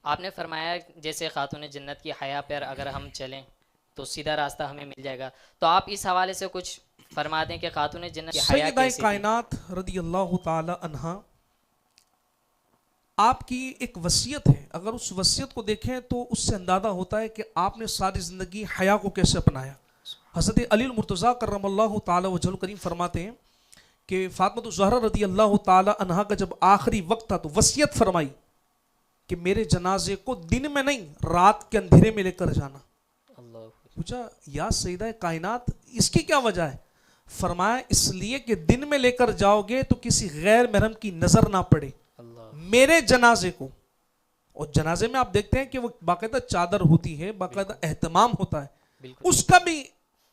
आपने फरमाया जैसे खातून जन्नत की हया पर अगर हम चलें तो सीधा रास्ता हमें मिल जाएगा। तो आप इस हवाले से कुछ फरमा दें कि खातून जन्नत की हया सैयदा कैसी थी। कायनात रदी अल्लाह ताला अन्हा आपकी एक वसीयत है। अगर उस वसीयत को देखें तो उससे अंदाजा होता है कि आपने सारी ज़िंदगी हया को कैसे अपनाया। हज़रत अली मुर्तज़ा करमल्लाहु ताला वजहुल करीम फरमाते हैं कि फातिमा ज़हरा रदी अल्लाह ताला अन्हा का जब आखिरी वक्त था तो वसीयत फरमाई कि मेरे जनाजे को दिन में नहीं रात के अंधेरे में लेकर जाना। अल्लाह। पूछा या सैयदा कायनात इसकी क्या वजह है? फरमाया इसलिए कि दिन में लेकर जाओगे तो किसी गैर महरम की नजर ना पड़े अल्लाह। मेरे जनाजे को। और जनाजे में आप देखते हैं कि वो बाकायदा चादर होती है, बाकायदा एहतमाम होता है, बिल्कुल। उसका भी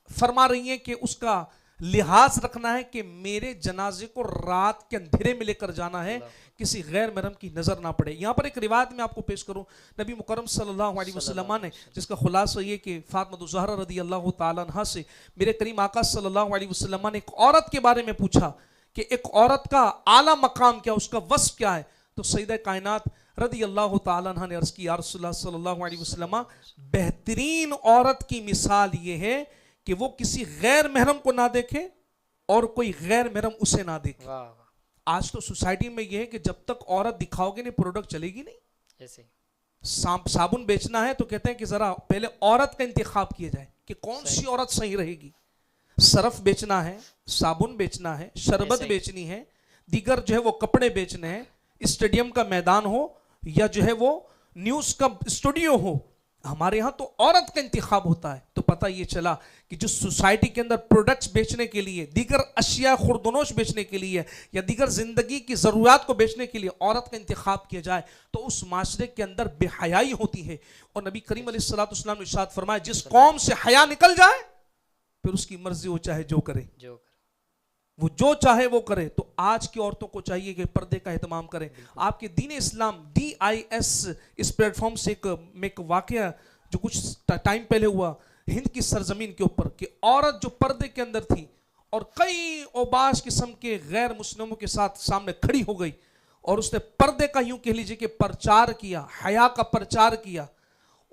फरमा रही है कि उसका लिहाज रखना है कि मेरे जनाजे को रात के अंधेरे में लेकर जाना है, किसी गैर महरम की नजर ना पड़े। यहां पर एक रिवायत में आपको पेश करूं नबी मुकर्रम सल्लल्लाहु अलैहि वसल्लम ने, जिसका खुलासा ये कि फातिमा ज़हरा रदी अल्लाह ताला अन्हा से मेरे करीम आका सल्लल्लाहु अलैहि वसल्लम ने एक औरत के बारे में पूछा कि एक औरत का आला मकाम क्या, उसका वस्फ क्या है। तो सैयदा कायनात रदी अल्लाह ताला अन्हा ने अर्ज की या रसूलल्लाह सल्लल्लाहु अलैहि वसल्लम, बेहतरीन औरत की मिसाल ये है कि वो किसी गैर महरम को ना देखे और कोई गैर महरम उसे ना देखे। वाह। आज तो सोसाइटी में ये है कि जब तक औरत दिखाओगे नहीं प्रोडक्ट चलेगी नहीं। ऐसे साबुन बेचना है तो कहते हैं कि जरा पहले औरत का इंतखाब किया जाए कि कौन सी औरत सही रहेगी। सरफ बेचना है, साबुन बेचना है, शरबत बेचनी है, दीगर जो है वो कपड़े बेचने हैं, स्टेडियम का मैदान हो या जो है वो न्यूज का स्टूडियो हो, हमारे यहां तो औरत का इंतखाब होता है। तो पता ये चला कि जो सोसाइटी के अंदर प्रोडक्ट्स बेचने के लिए, दीगर अशिया खुर्दनोश बेचने के लिए या दीगर जिंदगी की जरूरत को बेचने के लिए औरत का इंतखाब किया जाए तो उस माशरे के अंदर बेहयाई होती है। और नबी करीम अलैहिस्सलाम ने इरशाद फरमाया जिस कौम से हया निकल जाए फिर उसकी मर्जी हो चाहे जो करे, वो जो चाहे वो करे। तो आज की औरतों को चाहिए कि पर्दे का एहतमाम करें। आपके दीन इस्लाम DIS इस प्लेटफॉर्म से एक वाकया जो कुछ टाइम पहले हुआ हिंद की सरजमीन के ऊपर कि औरत जो पर्दे के अंदर थी और कई औबाश किस्म के गैर मुस्लिमों के साथ सामने खड़ी हो गई और उसने पर्दे का यूं कह लीजिए कि प्रचार किया, हया का प्रचार किया।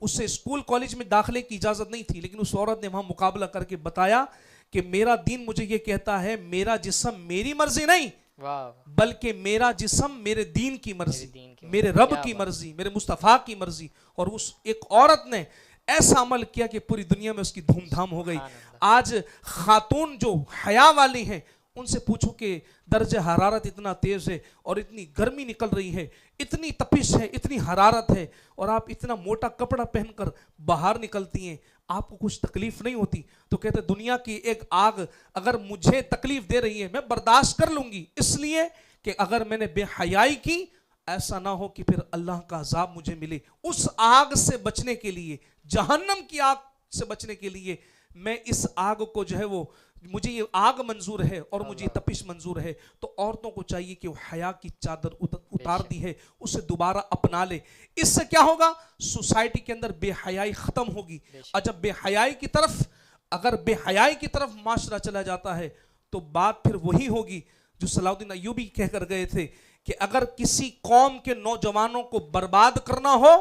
उसे स्कूल कॉलेज में दाखिले की इजाजत नहीं थी, लेकिन उस औरत ने वहां मुकाबला करके बताया कि मेरा दीन मुझे ये कहता है मेरा जिस्म मेरी मर्जी नहीं बल्कि मेरा जिस्म मेरे दीन की मर्जी, मेरे रब की मर्जी, मेरे मुस्तफ़ा की मर्जी। और उस एक औरत ने ऐसा अमल किया कि पूरी दुनिया में उसकी धूमधाम हो गई। आज खातून जो हया वाली हैं उनसे पूछो कि दर्जे हरारत इतना तेज है और इतनी गर्मी निकल रही है, इतनी तपिश है, इतनी हरारत है और आप इतना मोटा कपड़ा पहनकर बाहर निकलती हैं, आपको कुछ तकलीफ नहीं होती। तो कहते दुनिया की एक आग अगर मुझे तकलीफ दे रही है मैं बर्दाश्त कर लूंगी, इसलिए कि अगर मैंने बेहयाई की ऐसा ना हो कि फिर अल्लाह का अजाब मुझे मिले। उस आग से बचने के लिए, जहन्नम की आग से बचने के लिए मैं इस आग को जो है वो, मुझे ये आग मंजूर है और मुझे ये तपिश मंजूर है। तो औरतों को चाहिए कि वो हया की चादर उतार दी है उसे दोबारा अपना ले। इससे क्या होगा, सोसाइटी के अंदर बेहयाई खत्म होगी। और जब बेहयाई की तरफ, अगर बेहयाई की तरफ माशरा चला जाता है तो बात फिर वही होगी जो सलाउद्दीन अय्यूबी कहकर गए थे कि अगर किसी कौम के नौजवानों को बर्बाद करना हो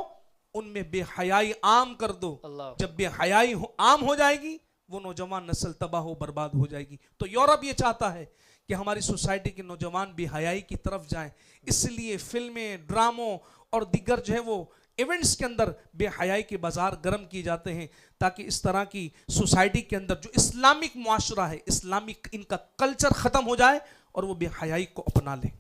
उनमें बेहयाई आम कर दो। जब बेहयाई आम हो जाएगी वो नौजवान नस्ल तबाह हो बर्बाद हो जाएगी। तो यूरोप ये चाहता है कि हमारी सोसाइटी के नौजवान बेहयाई की तरफ जाएं, इसलिए फिल्में, ड्रामों और दीगर जो है वो इवेंट्स के अंदर बेहयाई के बाजार गर्म किए जाते हैं ताकि इस तरह की सोसाइटी के अंदर जो इस्लामिक मुआशरा है, इस्लामिक इनका कल्चर खत्म हो जाए और वो बेहयाई को अपना लें।